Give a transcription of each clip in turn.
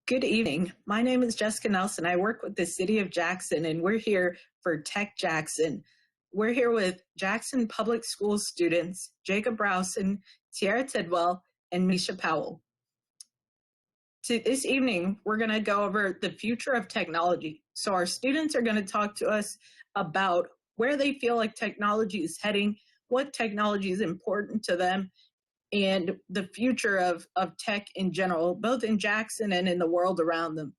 Good evening. My name is Jessica Nelson. I work with the City of Jackson, and we're here for Tech Jackson. We're here with Jackson Public Schools students, Jacob Rowson, Tiara Tidwell, and Misha Powell. This evening, we're going to go over the future of technology. So our students are going to talk to us about where they feel like technology is heading, what technology is important to them, and the future of tech in general, both in Jackson and in the world around them.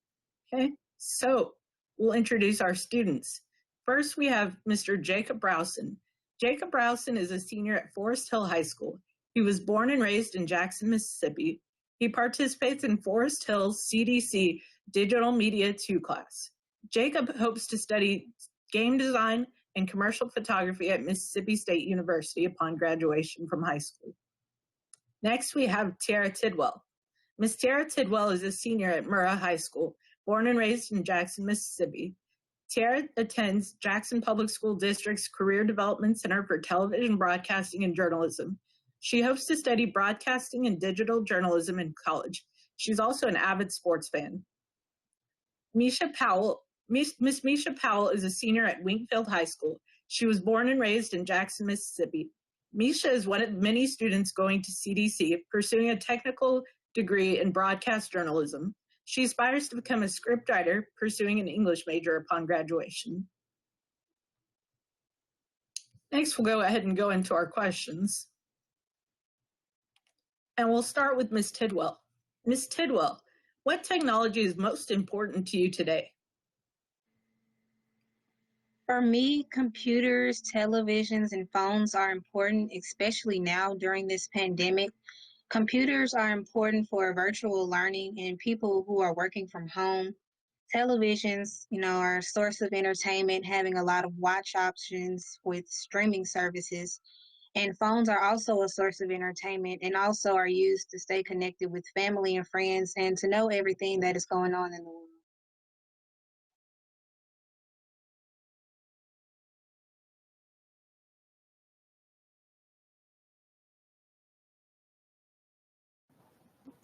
Okay, so we'll introduce our students. First, we have Mr. Jacob Rowson. Jacob Rowson is a senior at Forest Hill High School. He was born and raised in Jackson, Mississippi. He participates in Forest Hill's CDC Digital Media 2 class. Jacob hopes to study game design and commercial photography at Mississippi State University upon graduation from high school. Next, we have Tiara Tidwell. Miss Tiara Tidwell is a senior at Murrah High School, born and raised in Jackson, Mississippi. Tiara attends Jackson Public School District's Career Development Center for Television Broadcasting and Journalism. She hopes to study broadcasting and digital journalism in college. She's also an avid sports fan. Misha Powell. Miss Misha Powell is a senior at Wingfield High School. She was born and raised in Jackson, Mississippi. Misha is one of many students going to CDC pursuing a technical degree in broadcast journalism. She aspires to become a scriptwriter, pursuing an English major upon graduation. Next, we'll go ahead and go into our questions. And we'll start with Ms. Tidwell. Ms. Tidwell, what technology is most important to you today? For me, computers, televisions, and phones are important, especially now during this pandemic. Computers are important for virtual learning and people who are working from home. Televisions, are a source of entertainment, having a lot of watch options with streaming services. And phones are also a source of entertainment and also are used to stay connected with family and friends and to know everything that is going on in the world.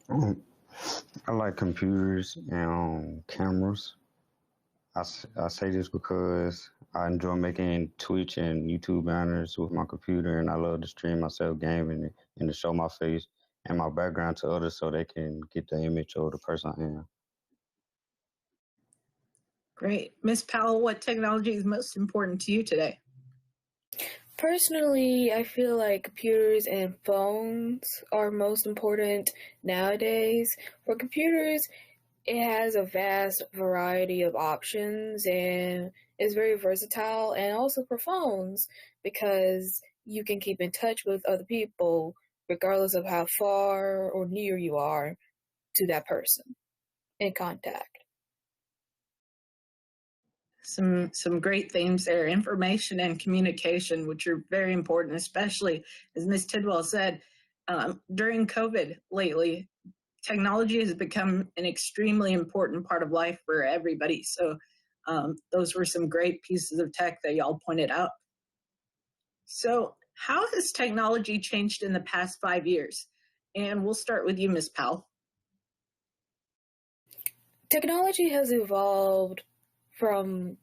I like computers and cameras. I say this because I enjoy making Twitch and YouTube banners with my computer, and I love to stream myself gaming and to show my face and my background to others so they can get the image of the person I am. Great. Ms. Powell, what technology is most important to you today? Personally, I feel like computers and phones are most important nowadays. For computers, it has a vast variety of options and is very versatile, and also for phones because you can keep in touch with other people regardless of how far or near you are to that person in contact. Some great themes there, information and communication, which are very important, especially as Ms. Tidwell said, during COVID lately, technology has become an extremely important part of life for everybody. So those were some great pieces of tech that y'all pointed out. So how has technology changed in the past 5 years? And we'll start with you, Ms. Powell. Technology has evolved from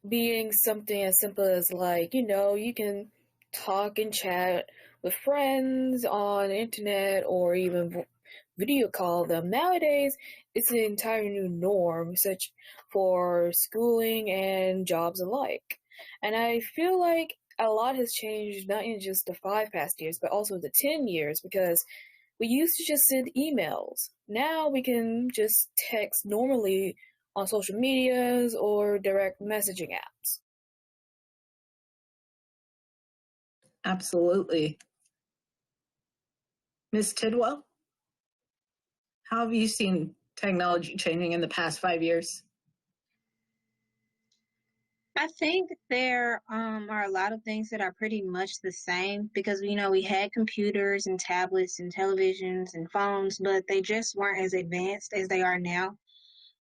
being something as simple as you can talk and chat with friends on the internet or even video call them. Nowadays, it's an entire new norm, such for schooling and jobs alike. And I feel like a lot has changed, not in just the 5 past years, but also the 10 years, because we used to just send emails. Now we can just text normally on social medias or direct messaging apps. Absolutely. Ms. Tidwell, how have you seen technology changing in the past 5 years? I think there are a lot of things that are pretty much the same because, we had computers and tablets and televisions and phones, but they just weren't as advanced as they are now.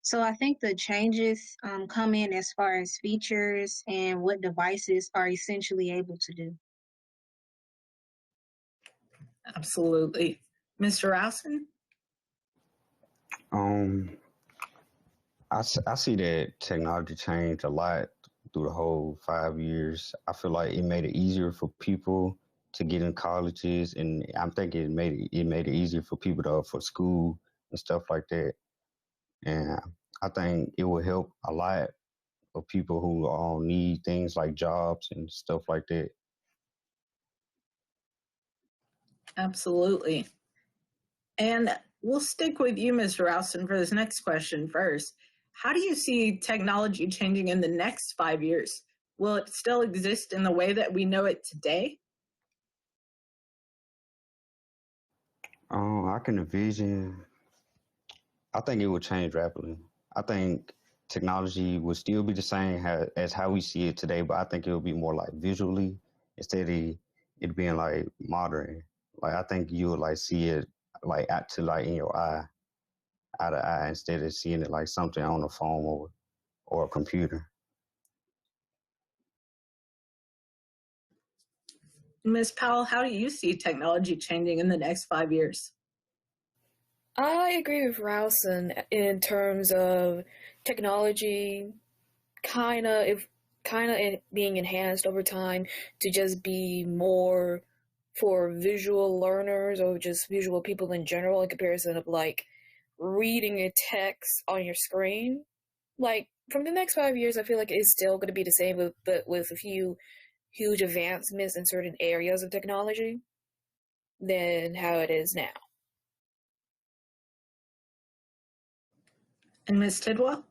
So I think the changes come in as far as features and what devices are essentially able to do. Absolutely. Mr. Rowson? I see that technology changed a lot through the whole 5 years. I feel like it made it easier for people to get in colleges, and I'm thinking it made it easier for people to for school and stuff like that. And I think it will help a lot of people who all need things like jobs and stuff like that. Absolutely. And we'll stick with you, Mr. Rowson, for this next question first. How do you see technology changing in the next 5 years? Will it still exist in the way that we know it today? I can envision. I think it will change rapidly. I think technology will still be the same as how we see it today, but I think it will be more like visually instead of it being like modern. Like I think you would like see it like out to like in your eye to eye, instead of seeing it like something on the phone or a computer. Ms. Powell, how do you see technology changing in the next 5 years? I agree with Rousen in terms of technology kind of being enhanced over time to just be more for visual learners or just visual people in general in comparison of like reading a text on your screen. Like from the next 5 years, I feel like it's still going to be the same, but with a few huge advancements in certain areas of technology than how it is now. And Ms. Tidwell?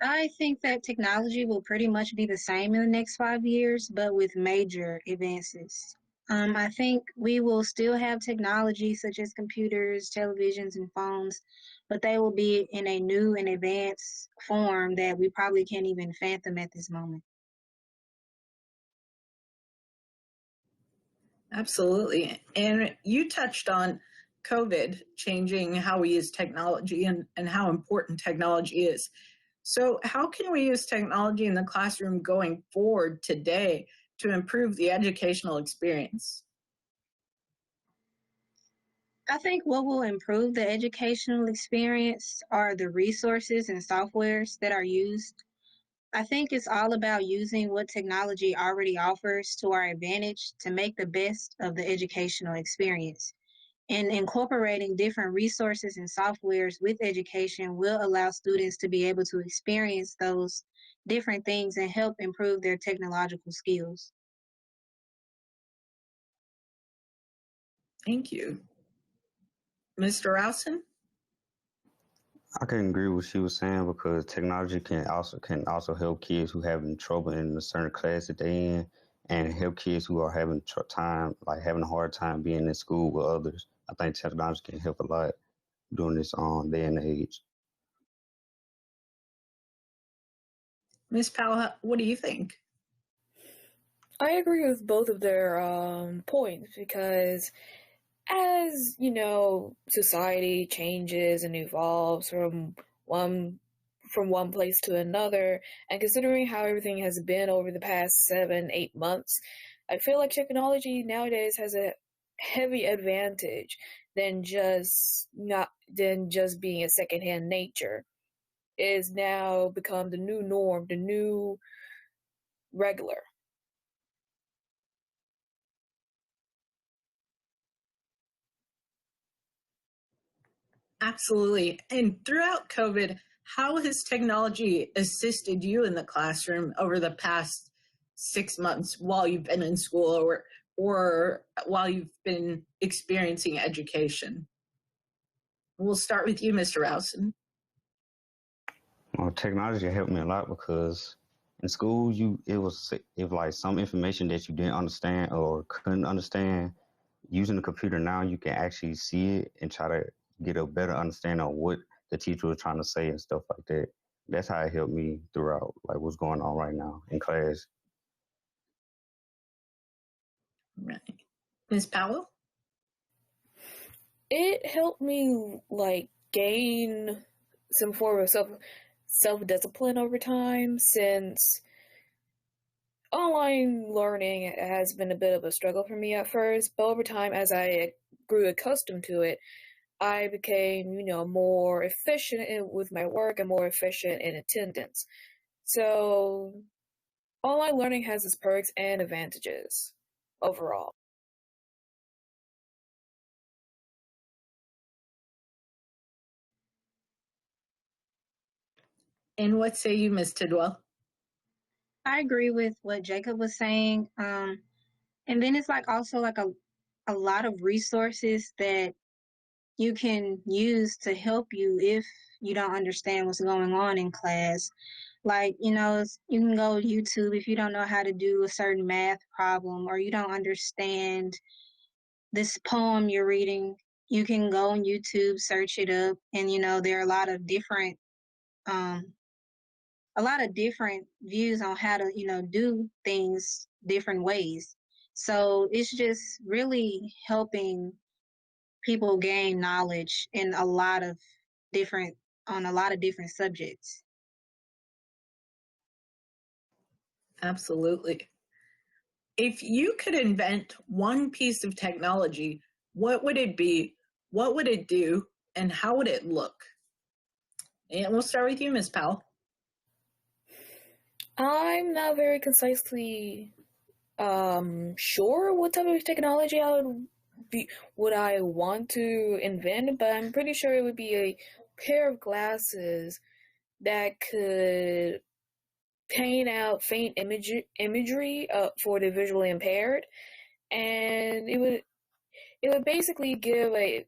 I think that technology will pretty much be the same in the next 5 years, but with major advances. I think we will still have technology such as computers, televisions, and phones, but they will be in a new and advanced form that we probably can't even fathom at this moment. Absolutely. And you touched on COVID changing how we use technology and how important technology is. So, how can we use technology in the classroom going forward today to improve the educational experience? I think what will improve the educational experience are the resources and softwares that are used. I think it's all about using what technology already offers to our advantage to make the best of the educational experience. And incorporating different resources and softwares with education will allow students to be able to experience those different things and help improve their technological skills. Thank you. Mr. Rowson? I can agree with what she was saying because technology can also help kids who having trouble in a certain class that they in, and help kids who are having time like having a hard time being in school with others. I think technology can help a lot during this day and age. Ms. Powell, what do you think? I agree with both of their points because as you know, society changes and evolves one from one place to another, and considering how everything has been over the past 7, 8 months, I feel like technology nowadays has a heavy advantage than just being a secondhand nature. It has now become the new norm, the new regular. Absolutely. And throughout COVID, how has technology assisted you in the classroom over the past 6 months while you've been in school or while you've been experiencing education? We'll start with you, Mr. Rowson. Well, technology helped me a lot because in school you it was if like some information that you didn't understand or couldn't understand, using the computer now you can actually see it and try to get a better understanding of what the teacher was trying to say and stuff like that. That's how it helped me throughout like what's going on right now in class. Right. Ms. Powell? It helped me like gain some form of self discipline over time since online learning has been a bit of a struggle for me at first, but over time as I grew accustomed to it, I became, more efficient with my work and more efficient in attendance. So online learning has its perks and advantages overall. And what say you, Ms. Tidwell? I agree with what Jacob was saying. And then it's like also like a lot of resources that you can use to help you if you don't understand what's going on in class. Like, you can go to YouTube if you don't know how to do a certain math problem or you don't understand this poem you're reading. You can go on YouTube, search it up, and there are um, a lot of different views on how to, do things different ways. So it's just really helping people gain knowledge in different a lot of different subjects. Absolutely. If you could invent one piece of technology, what would it be? What would it do? And how would it look? And we'll start with you, Ms. Powell. I'm not very concisely sure what type of technology would I want to invent, but I'm pretty sure it would be a pair of glasses that could paint out faint imagery for the visually impaired, and it would basically give a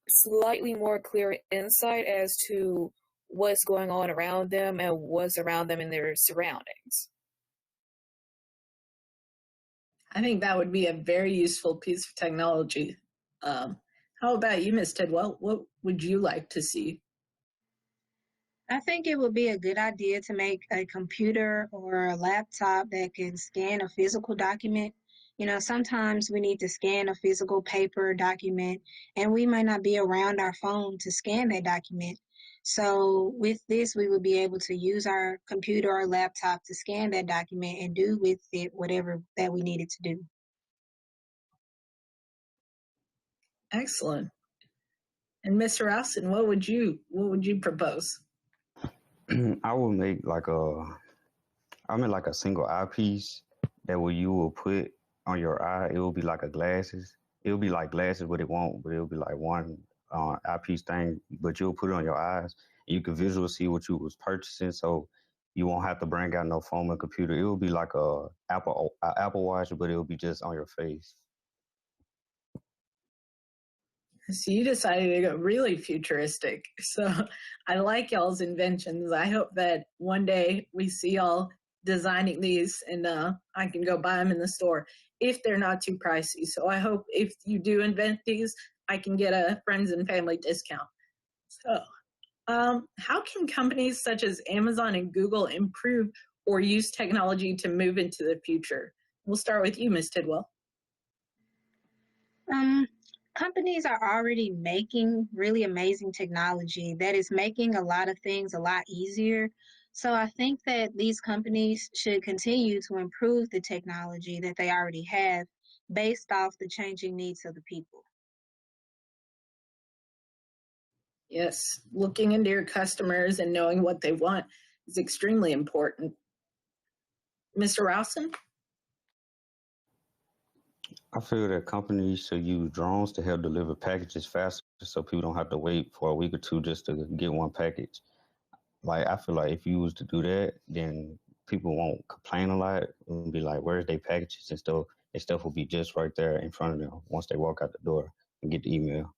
slightly more clear insight as to what's going on around them and what's around them in their surroundings. I think that would be a very useful piece of technology. How about you, Ms. Tidwell? What would you like to see? I think it would be a good idea to make a computer or a laptop that can scan a physical document. Sometimes we need to scan a physical paper document, and we might not be around our phone to scan that document. So with this, we would be able to use our computer or laptop to scan that document and do with it whatever that we needed to do. Excellent. And Mr. Ralston, what would you propose? I would make like a single eyepiece that you will put on your eye. It will be like a glasses. It will be like glasses, but it will be like one eyepiece thing, but you'll put it on your eyes. And you can visually see what you was purchasing, so you won't have to bring out no phone and computer. It will be like a Apple Watch, but it will be just on your face. So you decided to go really futuristic. So I like y'all's inventions. I hope that one day we see y'all designing these and I can go buy them in the store if they're not too pricey. So I hope if you do invent these, I can get a friends and family discount. So how can companies such as Amazon and Google improve or use technology to move into the future? We'll start with you, Ms. Tidwell. Companies are already making really amazing technology that is making a lot of things a lot easier. So I think that these companies should continue to improve the technology that they already have based off the changing needs of the people. Yes, looking into your customers and knowing what they want is extremely important. Mr. Ralston? I feel that companies should use drones to help deliver packages faster so people don't have to wait for a week or two just to get one package. Like, I feel like if you was to do that, then people won't complain a lot and be like, where's their packages and stuff? Their stuff will be just right there in front of them once they walk out the door and get the email.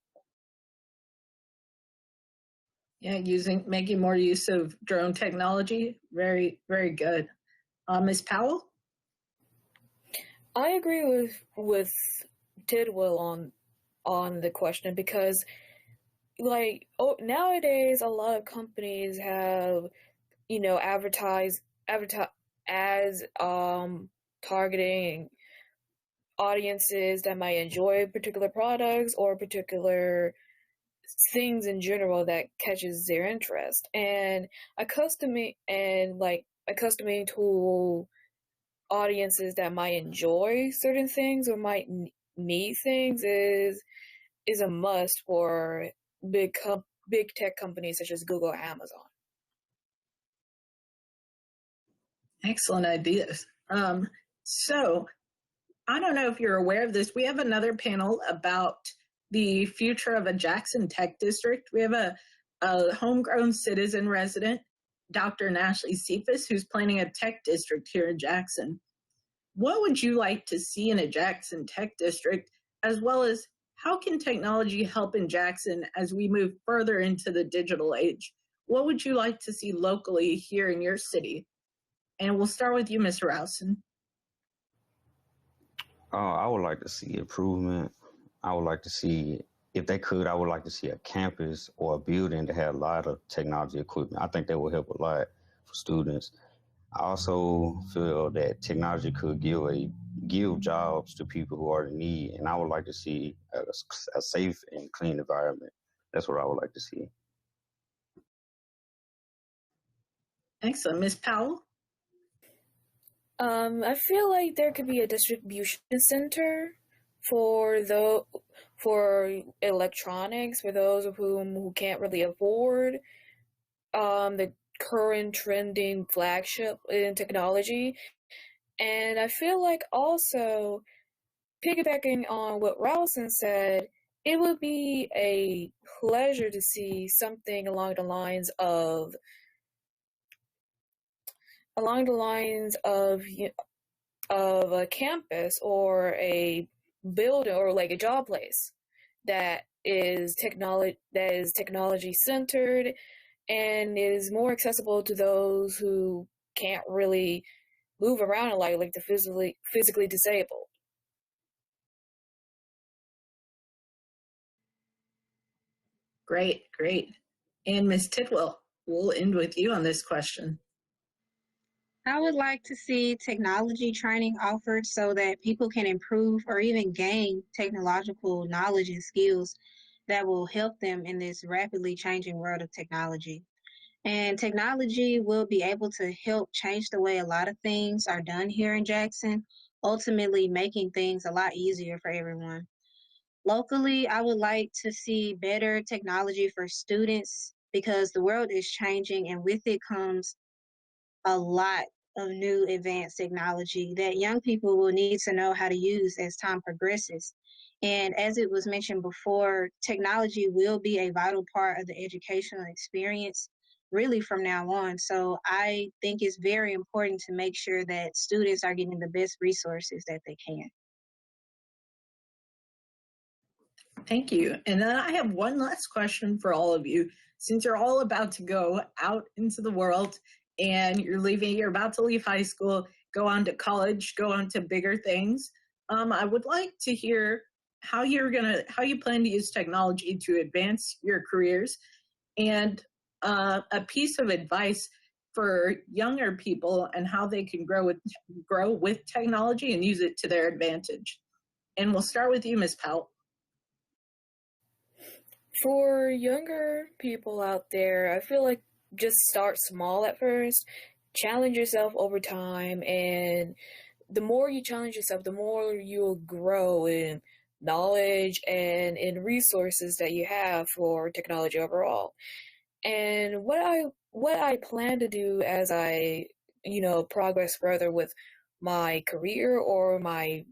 Yeah, making more use of drone technology. Very, very good. Ms. Powell? I agree with Tidwell on the question because nowadays a lot of companies have advertise as targeting audiences that might enjoy particular products or particular things in general that catches their interest, and accustoming to audiences that might enjoy certain things or might need things is a must for big tech companies such as Google or Amazon. Excellent ideas. So I don't know if you're aware of this. We have another panel about the future of a Jackson Tech District. We have a homegrown citizen resident, Dr. Nashley Cephas, who's planning a tech district here in Jackson. What would you like to see in a Jackson Tech District, as well as how can technology help in Jackson as we move further into the digital age? What would you like to see locally here in your city? And we'll start with you, Ms. Rousen. I would like to see improvement. I would like to see, if they could, I would like to see a campus or a building that had a lot of technology equipment. I think that would help a lot for students. I also feel that technology could give jobs to people who are in need, and I would like to see a safe and clean environment. That's what I would like to see. Excellent. Ms. Powell? I feel like there could be a distribution center for electronics for those of who can't really afford the current trending flagship in technology. And I feel like also piggybacking on what Rousen said, it would be a pleasure to see something along the lines of a campus or a building or like a job place that is technology centered and is more accessible to those who can't really move around a lot, like the physically disabled. Great, great. And Ms. Tidwell, we'll end with you on this question. I would like to see technology training offered so that people can improve or even gain technological knowledge and skills that will help them in this rapidly changing world of technology. And technology will be able to help change the way a lot of things are done here in Jackson, ultimately making things a lot easier for everyone. Locally, I would like to see better technology for students because the world is changing and with it comes a lot of new advanced technology that young people will need to know how to use as time progresses. And as it was mentioned before, technology will be a vital part of the educational experience really from now on. So I think it's very important to make sure that students are getting the best resources that they can. Thank you. And then I have one last question for all of you. Since you're all about to go out into the world and you're about to leave high school, go on to college, go on to bigger things, I would like to hear how you plan to use technology to advance your careers, and a piece of advice for younger people and how they can grow with technology and use it to their advantage. And we'll start with you, Ms. Powell. For younger people out there, I feel like just start small at first, challenge yourself over time, and the more you challenge yourself, the more you'll grow in knowledge and in resources that you have for technology overall. And what I plan to do as I, progress further with my career or my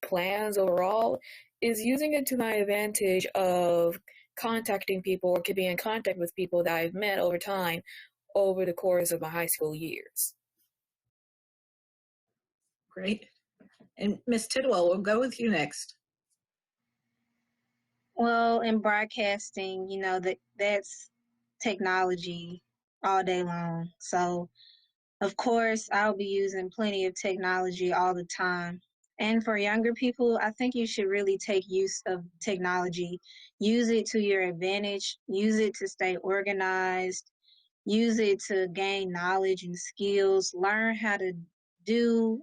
plans overall is using it to my advantage of contacting people or keeping in contact with people that I've met over time over the course of my high school years. Great. And Ms. Tidwell, we'll go with you next. Well, in broadcasting, that's technology all day long. So, of course, I'll be using plenty of technology all the time. And for younger people, I think you should really take use of technology. Use it to your advantage, use it to stay organized, use it to gain knowledge and skills, learn how to do.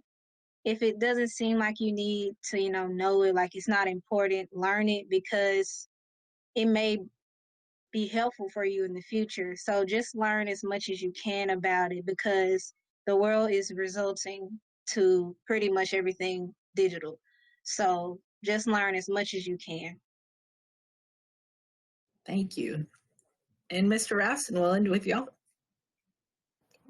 If it doesn't seem like you need to, know it, like it's not important, learn it because it may be helpful for you in the future. So just learn as much as you can about it because the world is resulting to pretty much everything digital. So just learn as much as you can. Thank you. And Mr. Raston will end with y'all.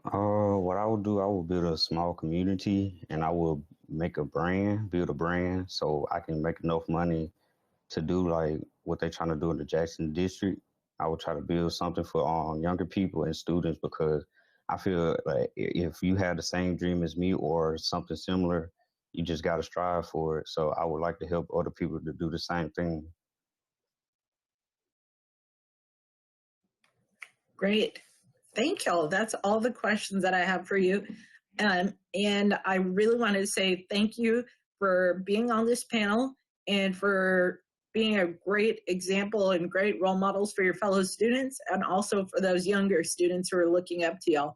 What I would do, I would build a small community and I will make a brand, build a brand so I can make enough money to do like what they're trying to do in the Jackson district. I would try to build something for younger people and students because I feel like if you have the same dream as me or something similar, you just got to strive for it. So I would like to help other people to do the same thing. Great. Thank y'all. That's all the questions that I have for you. And I really want to say thank you for being on this panel and for being a great example and great role models for your fellow students and also for those younger students who are looking up to y'all.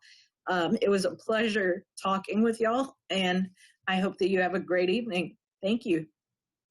It was a pleasure talking with y'all, and I hope that you have a great evening. Thank you.